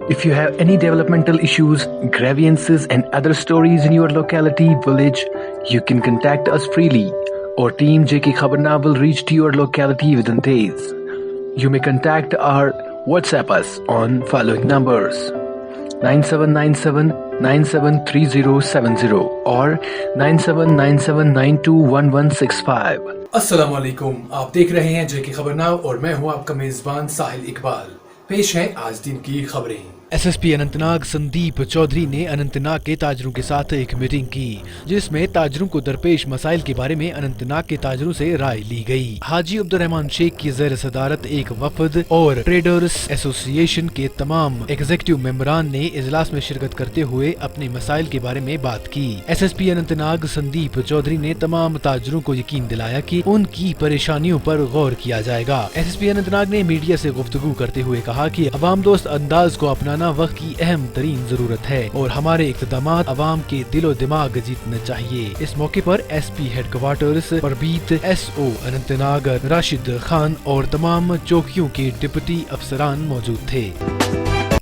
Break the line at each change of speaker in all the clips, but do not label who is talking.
If you have any developmental issues, grievances and other stories in your locality, village, you can contact us freely. Our team JK Khabarna will reach to your locality within days. You may contact or WhatsApp us on following numbers: 9797973070 or 9797921165.
अस्सलाम वालेकुम, आप देख रहे हैं जेके खबरनामा और मैं हूं आपका मेजबान साहिल इकबाल। पेश है आज दिन की खबरें। एसएसपी अनंतनाग संदीप चौधरी ने अनंतनाग के ताजरों के साथ एक मीटिंग की, जिसमें ताजरों को दरपेश मसाइल के बारे में अनंतनाग के ताजरों से राय ली गई। हाजी अब्दुर्रहमान शेख की ज़ेर सदारत एक वफद और ट्रेडर्स एसोसिएशन के तमाम एग्जीक्यूटिव मेंबरान ने इजलास में शिरकत करते हुए अपने मसाइल के बारे में बात की। एसएसपी अनंतनाग संदीप चौधरी ने तमाम ताजरों को यकीन दिलाया कि उनकी परेशानियों पर गौर किया जाएगा। एसएसपी अनंतनाग ने मीडिया से गुफ्तगू करते हुए कहा कि अवाम दोस्त अंदाज को अपना वक्त की अहम तरीन जरूरत है और हमारे इक़्तिदामात अवाम के दिलो दिमाग जीतने चाहिए। इस मौके पर एसपी हेडक्वार्टर्स परबीत, एसओ अनंतनाग राशिद खान और तमाम चौकियों के डिप्टी अफसरान मौजूद थे।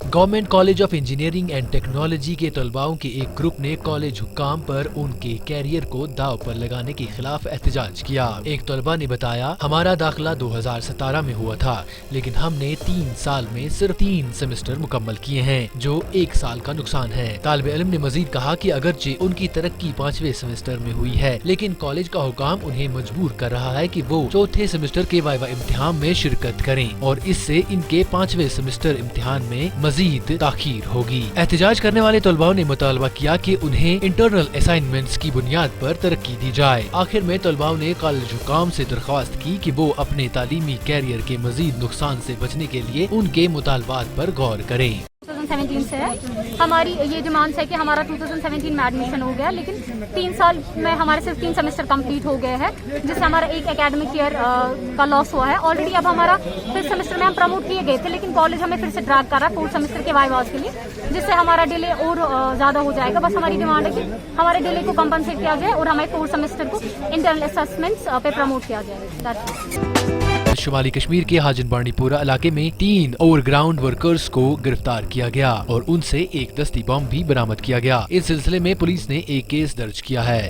Government college of engineering and technology के तलबाओं के एक ग्रुप ने कॉलेज हुक्काम पर उनके कैरियर को दाव पर लगाने के खिलाफ एहतजाज किया। एक तलबा ने बताया, हमारा दाखिला 2017 में हुआ था, लेकिन हमने 3 साल में सिर्फ 3 सेमेस्टर मुकम्मल किए हैं, जो 1 साल का नुकसान है। तालिब इल्म ने मजीद कहा कि अगरचे उनकी तरक्की 5वें सेमेस्टर में हुई है, लेकिन कॉलेज का हुक्काम उन्हें मजबूर कर रहा है कि वो 4थे सेमेस्टर के वाइवा इम्तिहान में शिरकत करें और इससे इनके 5वें सेमेस्टर इम्तिहान में मजीद ताखीर होगी। एहतजाज करने वाले तलबाओं ने मुतालबा किया कि उन्हें इंटरनल असाइनमेंट्स की बुनियाद पर तरक्की दी जाए। आखिर में तलबाओं ने कॉलेज हुकाम से दरख्वास्त की कि वो अपने तालीमी कैरियर के मजीद नुकसान से बचने के लिए उनके मुतालबात पर गौर करें।
2017 से है हमारी ये डिमांड्स है कि हमारा 2017 में एडमिशन हो गया, लेकिन 3 साल में हमारे सिर्फ 3 सेमेस्टर कंप्लीट हो गए हैं, जिससे हमारा एक एकेडमिक ईयर का लॉस हुआ है। ऑलरेडी अब हमारा 5th सेमेस्टर में हम प्रमोट किए गए थे, लेकिन कॉलेज हमें फिर से ड्रैग कर रहा है 4th सेमेस्टर के वाइवास के लिए, जिससे हमारा डिले और ज़्यादा हो जाएगा। बस हमारी डिमांड है कि हमारे डिले को कंपनसेट किया जाए और हमारे 4th सेमेस्टर को इंटरनल असेसमेंट्स पे प्रमोट किया जाए।
शुमाली कश्मीर के हाजन बांडीपुरा इलाके में 3 ओवरग्राउंड वर्कर्स को गिरफ्तार किया गया और उनसे एक दस्ती बम भी बरामद किया गया। इस सिलसिले में पुलिस ने एक केस दर्ज किया है।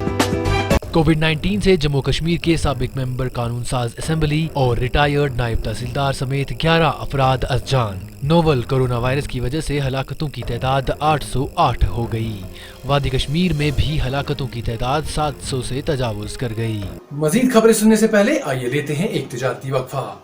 कोविड-19 से जम्मू कश्मीर के साबिक मेंबर कानून साज असेंबली और रिटायर्ड नायब तहसीलदार समेत 11 अफराद अज़जान। नोवल कोरोना वायरस की वजह से हलाकतों की तादाद 808 हो गई। वादी कश्मीर में भी हलाकतों की तादाद 700 से तजावुज कर गई। मजीद खबरें सुनने से पहले आइए लेते हैं एक तिजारती वक्फा।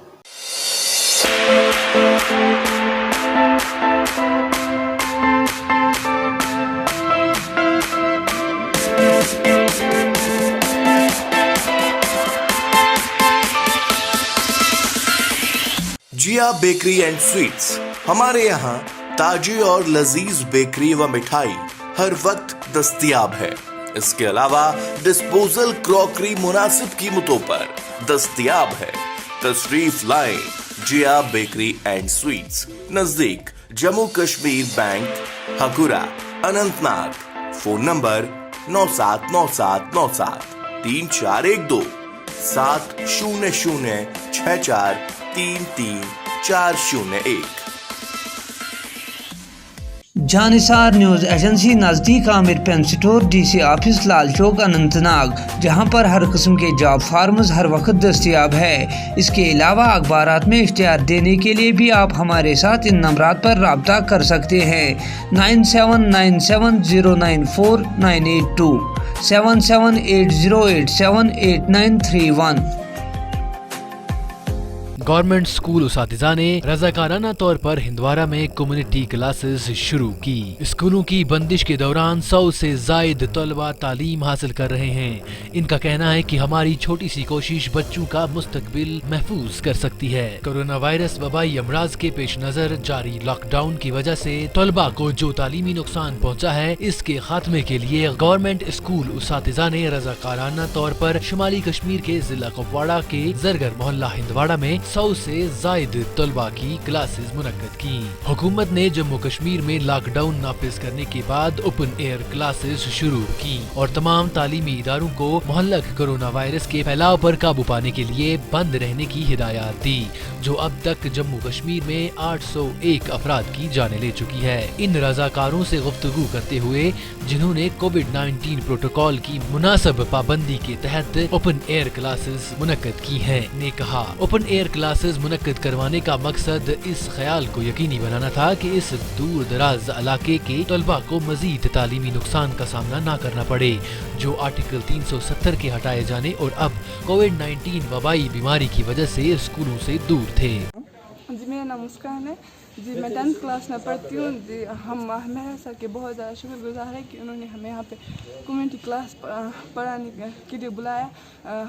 जिया बेकरी एंड स्वीट्स, हमारे यहाँ ताजी और लजीज बेकरी व मिठाई हर वक्त दस्तयाब है। इसके अलावा डिस्पोजल क्रॉकरी मुनासिब कीमतों पर दस्तयाब है। तशरीफ लाएं जिया बेकरी एंड स्वीट्स, नजदीक Jammu Kashmir bank, Hakura, Anantnag. Phone number 9797973412 7006433401।
Janisar news agency नज़दीक Aamir pen store, DC office, Lal Chowk, Anantnag, जहां पर हर किस्म के जॉब फार्म्स हर वक्त दस्तयाब है। इसके अलावा अखबारात में इश्तिहार देने के लिए भी आप हमारे साथ इन नंबरात पर रब्ता कर सकते हैं: 9797094982, 7780878931।
गवर्नमेंट स्कूल उसातिज़ा ने रज़ाकाराना तौर पर हिंदवारा में कम्युनिटी क्लासेस शुरू की। स्कूलों की बंदिश के दौरान 100 से ज़ायद तलबा तालीम हासिल कर रहे हैं। इनका कहना है कि हमारी छोटी सी कोशिश बच्चों का मुस्तकबिल महफूज कर सकती है। कोरोना वायरस वबाई अमराज के पेश नजर जारी लॉकडाउन की वजह से तलबा को जो तालीमी नुकसान पहुँचा है, इसके खात्मे के लिए गवर्नमेंट स्कूल उसातिज़ा ने रज़ाकाराना तौर पर शुमाली कश्मीर के जिला कुपवाड़ा के जरगर मोहल्ला हिंदवाड़ा में 100 से जायद तलबा की क्लासेस मुनक्कद की। हुकूमत ने जम्मू कश्मीर में लॉकडाउन नाफिज करने के बाद ओपन एयर क्लासेस शुरू की और तमाम तालीमी इदारों को मुहल्लक कोरोना वायरस के फैलाव पर काबू पाने के लिए बंद रहने की हिदायत दी, जो अब तक जम्मू कश्मीर में 801 अफराद की जानें ले चुकी है। इन रजाकारों से गुफ्तगू करते हुए जिन्होंने कोविड-19 प्रोटोकॉल की मुनासिब पाबंदी के तहत ओपन एयर क्लासेस मुनक्कद की हैं, ने कहा ओपन एयर क्लासेस मुनक्कद करवाने का मकसद इस ख्याल को यकीनी बनाना था कि इस दूर दराज इलाके के तलबा को मजीद तालीमी नुकसान का सामना न करना पड़े, जो आर्टिकल 370 के हटाए जाने और अब कोविड-19 वबाई बीमारी की वजह से स्कूलों से दूर थे।
जी मेरा नाम मुस्कान है जी, मैं 10th क्लास में पढ़ती हूँ जी। हम मेहरा सर के बहुत ज़्यादा शुक्रगुजार है कि उन्होंने हमें यहाँ पे कम्युनिटी क्लास पढ़ाने के लिए बुलाया।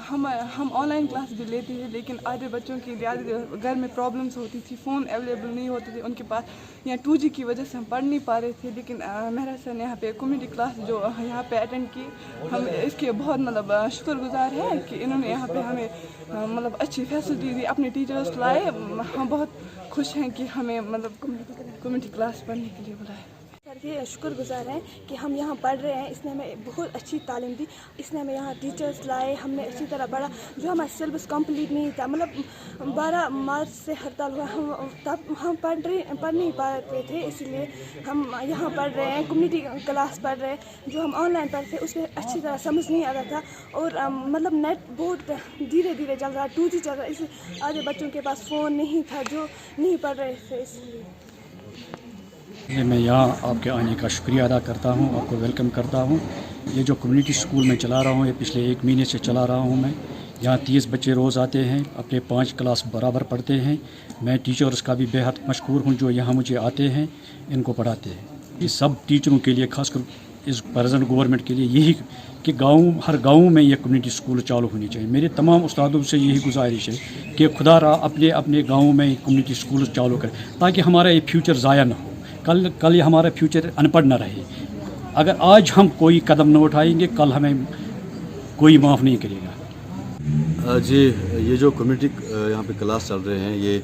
हम ऑनलाइन क्लास भी लेते थे, लेकिन आधे बच्चों के लिए आधे घर में प्रॉब्लम्स होती थी, फ़ोन अवेलेबल नहीं होते थे उनके पास, या 2G की वजह से हम पढ़ नहीं पा रहे थे। लेकिन मेहरा सर ने यहाँ पे कम्युनिटी क्लास जो यहाँ पे अटेंड की, हम इसके बहुत मतलब शुक्रगुजार है कि इन्होंने यहाँ पे हमें मतलब अच्छी फैसिलिटी दी, अपने टीचर्स लाए। हम बहुत खुश हैं कि हमें मतलब कम्युनिटी क्लास पढ़ने के लिए बुलाया।
सर के शुक्रगुजार हैं कि हम यहाँ पढ़ रहे हैं। इसने हमें बहुत अच्छी तालीम दी, इसने हमें यहाँ टीचर्स लाए, हमने अच्छी तरह पढ़ा। जो हमारा सिलेबस कंप्लीट नहीं था, मतलब 12 मार्च से हड़ताल हुआ, हम पढ़ नहीं पाते थे, इसलिए हम यहाँ पढ़ रहे हैं, कम्युनिटी क्लास पढ़ रहे हैं। जो हम ऑनलाइन पढ़ते उसमें अच्छी तरह समझ नहीं आता था, और मतलब नेट बहुत धीरे धीरे चल रहा, 2G चल रहा, इसलिए आधे बच्चों के पास फ़ोन नहीं था जो नहीं पढ़ रहे थे। इसलिए
मैं यहाँ आपके आने का शुक्रिया अदा करता हूँ, आपको वेलकम करता हूँ। ये जो कम्युनिटी स्कूल में चला रहा हूँ, ये पिछले 1 महीने से चला रहा हूँ मैं। यहाँ 30 बच्चे रोज़ आते हैं, अपने 5 क्लास बराबर पढ़ते हैं। मैं टीचर्स का भी बेहद मशहूर हूँ जो यहाँ मुझे आते हैं, इनको पढ़ाते हैं। ये सब टीचरों के लिए, खासकर इस प्रेजेंट गवर्नमेंट के लिए यही कि हर गाँव में ये कम्युनिटी स्कूल चालू होनी चाहिए। मेरे तमाम उस्तादों से यही गुजारिश है कि खुदा रहा अपने गाँव में कम्युनिटी स्कूल चालू करें, ताकि हमारा ये फ्यूचर ज़ाया ना हो, कल हमारा फ्यूचर अनपढ़ न रहे। अगर आज हम कोई कदम न उठाएंगे, कल हमें कोई माफ़ नहीं करेगा।
जी, ये जो कम्युनिटी यहाँ पे क्लास चल रहे हैं, ये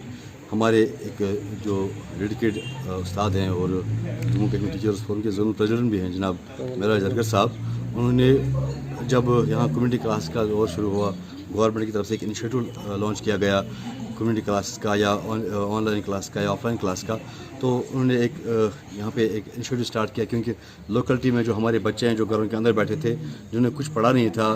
हमारे एक जो डेडिकेटेड उस्ताद हैं और जम्मू कश्मीर टीचर्स फोरम के जोनल प्रेसिडेंट भी हैं जनाब मेरा जरगर साहब, उन्होंने जब यहाँ कम्युनिटी क्लास का दौर शुरू हुआ, गवर्नमेंट की तरफ से एक इनिशिएटिव लॉन्च किया गया कम्युनिटी क्लास का या ऑनलाइन क्लास का या ऑफलाइन क्लास का, तो उन्होंने एक यहाँ पे एक इनिशिएटिव स्टार्ट किया, क्योंकि लोकलिटी में जो हमारे बच्चे हैं जो घरों के अंदर बैठे थे, जिन्हें कुछ पढ़ा नहीं था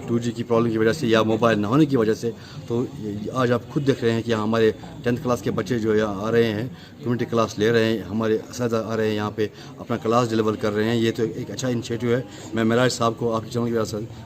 2G की प्रॉब्लम की वजह से या मोबाइल ना होने की वजह से, तो आज आप खुद देख रहे हैं कि यहाँ हमारे 10th क्लास के बच्चे जो यहाँ आ रहे हैं, कम्युनिटी क्लास ले रहे हैं, हमारे असातिज़ा आ रहे हैं यहाँ पे अपना क्लास डिलीवर कर रहे हैं। ये तो एक अच्छा इनिशिएटिव है। मैं मेराज साहब को आपके चैनल की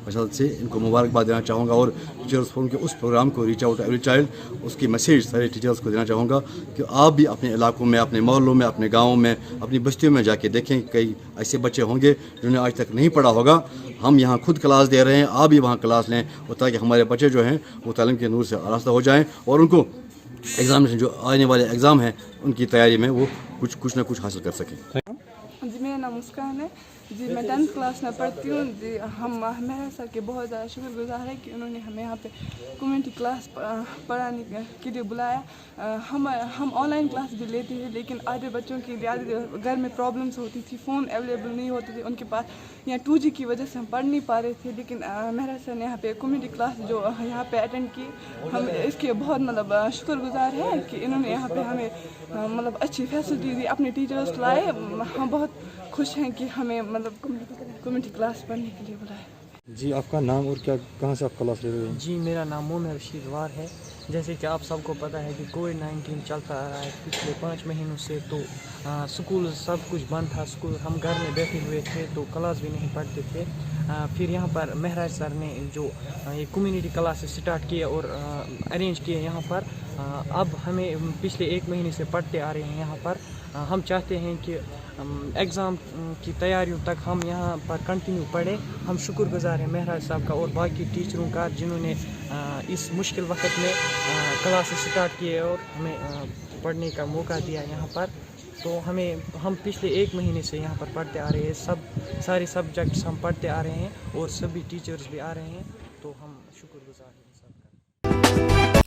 वजह से इनको मुबारकबाद देना चाहूँगा, और टीचर्स फोरम के उस प्रोग्राम को रीच आउट एवरी चाइल्ड, उसकी मैसेज सारे टीचर्स को देना चाहूँगा कि आप भी अपने इलाकों में, अपने मोहल्लों में, अपने गाँव में, अपनी बस्तियों में जाके देखें, कई ऐसे बच्चे होंगे जिन्हें आज तक नहीं पढ़ा होगा। हम यहाँ खुद क्लास दे रहे हैं, आप भी वहाँ क्लास लें, और ताकि हमारे बच्चे जो हैं वो तालीम के नूर से आरास्ता हो जाएं और उनको एग्जामिनेशन जो आने वाले एग्ज़ाम हैं उनकी तैयारी में वो कुछ ना कुछ हासिल कर सकें।
जी मेरा नाम मुस्कान है जी, मैं 10th क्लास में पढ़ती हूँ जी। हम मेहरा सर के बहुत ज़्यादा शुक्रगुजार है कि उन्होंने हमें यहाँ पे कम्युनिटी क्लास पढ़ाने के लिए बुलाया। हम ऑनलाइन क्लास भी लेते थे, लेकिन आधे बच्चों के लिए आधे घर में प्रॉब्लम्स होती थी, फ़ोन अवेलेबल नहीं होते थे उनके पास, या 2G की वजह से हम पढ़ नहीं पा रहे थे। लेकिन मेहरा सर ने यहाँ पे कम्युनिटी क्लास जो यहाँ पे अटेंड की, हम इसके बहुत मतलब शुक्रगुजार है कि इन्होंने यहाँ पे हमें मतलब अच्छी फैसिलिटी दी, अपने टीचर्स लाए। हम बहुत खुश हैं कि हमें मतलब कम्युनिटी क्लास पढ़ने के लिए बुलाया।
जी, आपका नाम और कहाँ से आप क्लास ले रहे हैं?
जी, मेरा नाम मोहम्मद रशीद वार है। जैसे कि आप सबको पता है कि कोविड-19 चलता आ रहा है पिछले 5 महीनों से, तो स्कूल सब कुछ बंद था, स्कूल हम घर में बैठे हुए थे, तो क्लास भी नहीं पढ़ते थे। फिर यहाँ पर महराज सर ने जो ये कम्युनिटी क्लासेस स्टार्ट किए और अरेंज किए यहाँ पर, अब हमें पिछले 1 महीने से पढ़ते आ रहे हैं यहाँ पर। हम चाहते हैं कि एग्ज़ाम की तैयारियों तक हम यहाँ पर कंटिन्यू पढ़ें। हम शुक्रगुजार हैं महराज साहब का और बाकी टीचरों का, जिन्होंने इस मुश्किल वक्त में क्लासेस स्टार्ट किए और हमें पढ़ने का मौका दिया यहाँ पर। तो हम पिछले 1 महीने से यहाँ पर पढ़ते आ रहे हैं, सारे सब्जेक्ट्स हम पढ़ते आ रहे हैं और सभी टीचर्स भी आ रहे हैं, तो हम शुक्रगुजार हैं सबका।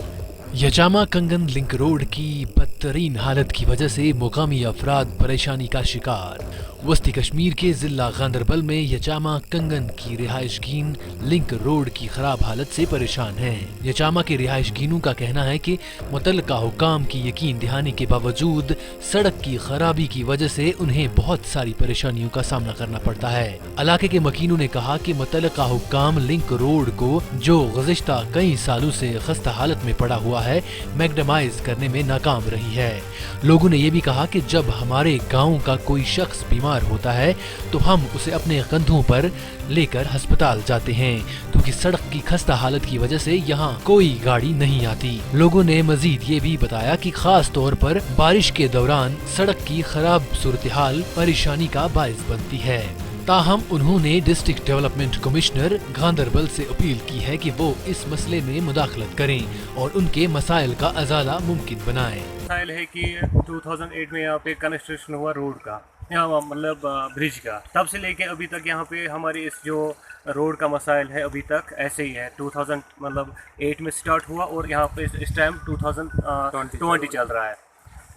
यजामा कंगन लिंक रोड की बदतरीन हालत की वजह से मुकामी अफराद परेशानी का शिकार। वस्ती कश्मीर के जिला गांदरबल में यजामा कंगन की रिहायशगीन लिंक रोड की खराब हालत से परेशान हैं। यजामा के रिहायशगीनों का कहना है कि मुतल्लिका हुक्काम की यकीन दहानी के बावजूद सड़क की खराबी की वजह से उन्हें बहुत सारी परेशानियों का सामना करना पड़ता है। इलाके के मकीनों ने कहा कि मुतल्लिका हुक्काम लिंक रोड को, जो गुज़िश्ता कई सालों से खस्ता हालत में पड़ा हुआ है, मैग्नेमाइज करने में नाकाम रही है। लोगों ने ये भी कहा कि जब हमारे गाँव का कोई शख्स बीमार होता है तो हम उसे अपने कंधों पर लेकर अस्पताल जाते हैं, क्योंकि सड़क की खस्ता हालत की वजह से यहाँ कोई गाड़ी नहीं आती। लोगों ने मजीद ये भी बताया कि खास तौर पर बारिश के दौरान सड़क की खराब सूरत हाल परेशानी का बायस बनती है। ताहम उन्होंने डिस्ट्रिक्ट डेवलपमेंट कमिश्नर गांदरबल से अपील की है कि वो इस मसले में मुदाखलत करें और उनके मसाइल का अजाला मुमकिन बनाएं।
मसाइल है कि 2008 में यहाँ पे कंस्ट्रक्शन हुआ रोड का, यहाँ मतलब ब्रिज का, तब से लेके अभी तक यहाँ पे हमारी इस जो रोड का मसाइल है अभी तक ऐसे ही है। 2008 में स्टार्ट हुआ और यहाँ पे इस टाइम 2020 चल रहा है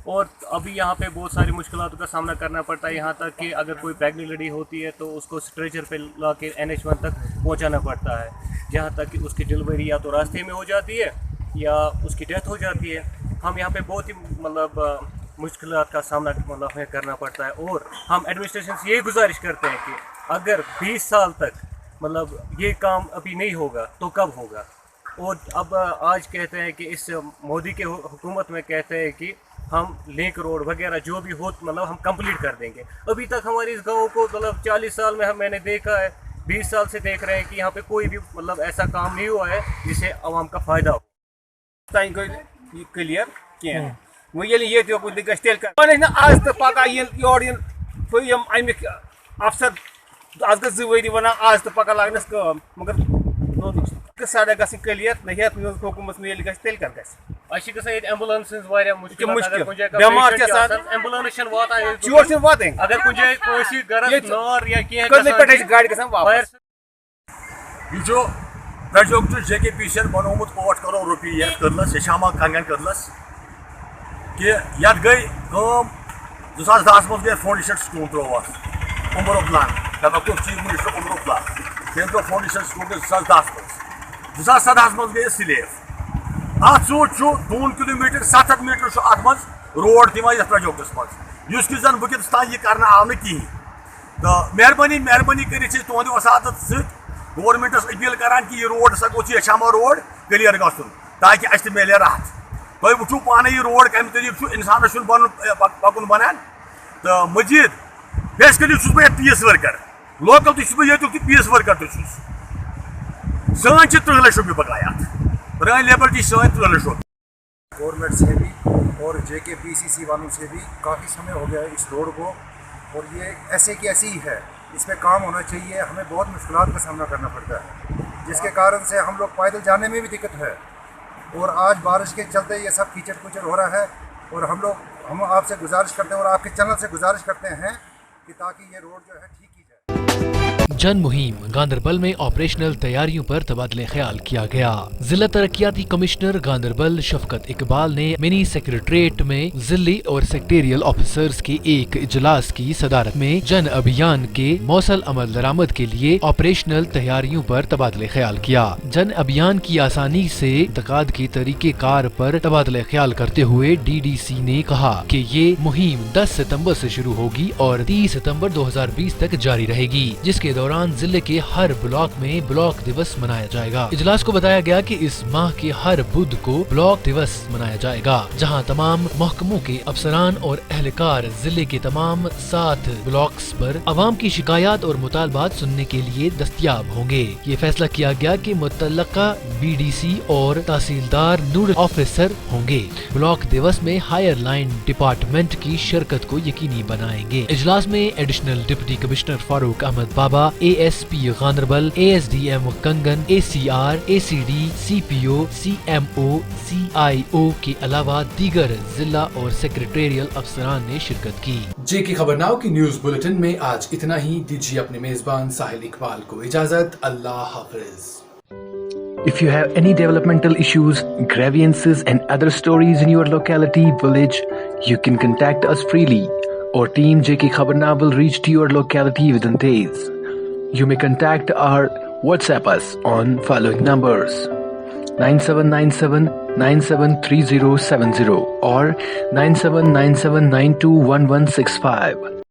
और अभी यहाँ पे बहुत सारी मुश्किलातों का सामना करना पड़ता है। यहाँ तक कि अगर कोई प्रेग्नेंट लेडी होती है तो उसको स्ट्रेचर पे ला के NH1 तक पहुँचाना पड़ता है, जहाँ तक कि उसकी डिलीवरी या तो रास्ते में हो जाती है या उसकी डेथ हो जाती है। हम यहाँ पे बहुत ही मतलब मुश्किलात का सामना मतलब हमें करना पड़ता है और हम एडमिनिस्ट्रेशन से ये गुजारिश करते हैं कि अगर 20 साल तक मतलब ये काम अभी नहीं होगा तो कब होगा। और अब आज कहते हैं कि इस मोदी के हुकूमत में कहते हैं कि हम लिंक रोड वगैरह जो भी हो मतलब हम कंप्लीट कर देंगे। अभी तक हमारे इस गांव को मतलब 40 साल में मैंने देखा है, 20 साल से देख रहे हैं कि यहाँ पे कोई भी मतलब ऐसा काम नहीं हुआ है जिससे आवाम का फ़ायदा हो।
क्लियर क्या वो ये तेल आज तो पका अमिक अफसर आज गई 2 वरी वन आज तो पका लागनस मगर सड़क गई क्लियर न हुकूमत तेल कर
एम्बुलेंस मुश्किल
बेमार चोट वात
अगर
गाड़ी वापस
प्रोजेक्ट JKPCN बनोमुत 8 करोड़ रुपये ये करलस यजामा कंगन करलस कि यत गई 2010 मज गई फाउंडेशन स्कूल त्रोवस उमर प्लान तक चीफ मिनिस्टर उमर प्लान तम त्रो फाउंडेशन स्कूल 2010 2017 मज गई स्लेव अत 2 किलोमीटर 7 मीटर अत मज रोड दिवा ये प्रोजेक्टस मज कि जन वुकस तान यह कर आव कहीं तो मेहरबानी कर तुंद वसात गवर्नमेंटस अपील करान कि यह रोड सा गोछ यजामा रोड क्लियर गन ताकि अस मिले राहत। तुम वो पाने यह रोड कम तरीक इंसान पकुन बनान तो मजीद बेसिकली बह पीस वर्कर लोकल तो ये पीस वर्कर सान 3 लाख रुपये बकायात रन लेबर सान 3 लाख रुपये।
गवर्नमेंट से भी और JKPCC वालों से भी काफ़ी समय हो गया है इस रोड को और ये ऐसे की ऐसी ही है, इसमें काम होना चाहिए। हमें बहुत मुश्किलात का सामना करना पड़ता है जिसके कारण से हम लोग पैदल जाने में भी दिक्कत है और आज बारिश के चलते ये सब कीचड़ कुचड़ हो रहा है और हम आपसे गुजारिश करते हैं और आपके चैनल से गुजारिश करते हैं कि ताकि ये रोड जो है ठीक की जाए।
जन मुहिम गांदरबल में ऑपरेशनल तैयारियों पर तबादले ख्याल किया गया। जिला तरक्याती कमिश्नर गांदरबल शफकत इकबाल ने मिनी सेक्रेटरीट में जिले और सेक्रेटरियल ऑफिसर्स के एक इजलास की सदारत में जन अभियान के मौसल अमल दरामद के लिए ऑपरेशनल तैयारियों पर तबादले ख्याल किया। जन अभियान की आसानी से इंतकाद के तरीके कार पर तबादले ख्याल करते हुए DDC ने कहा कि ये मुहिम 10 सितंबर से शुरू होगी और 30 सितंबर 2020 तक जारी रहेगी, जिसके दौरान जिले के हर ब्लॉक में ब्लॉक दिवस मनाया जाएगा। इजलास को बताया गया कि इस माह के हर बुध को ब्लॉक दिवस मनाया जाएगा, जहां तमाम महकमों के अफसरान और एहलकार जिले के तमाम 7 ब्लॉक्स पर आवाम की शिकायत और मुतालबात सुनने के लिए दस्तयाब होंगे। ये फैसला किया गया कि मुतल्लका BDC और तहसीलदार नोडल ऑफिसर होंगे। ब्लॉक दिवस में हायर लाइन डिपार्टमेंट की शिरकत को यकीनी बनाएंगे। इजलास में additional deputy commissioner Farooq Ahmad Baba, ASP Ganderbal, ASDM Kangan, ACR, ACD, CPO, CMO, CIO के अलावा दीगर जिला और सेक्रेटेरियल अफसरान ने शिरकत की। JK खबर नाउ की न्यूज बुलेटिन में आज इतना ही। दीजिए अपने मेजबान साहिल इकबाल को इजाजत। अल्लाह हाफिज।
If you have any developmental issues, grievances and other stories in your locality, village, you can contact us freely. Or Team JK Khabarna will reach to your locality within days. You may contact or WhatsApp us on following numbers: 9797 973070 or 9797921165.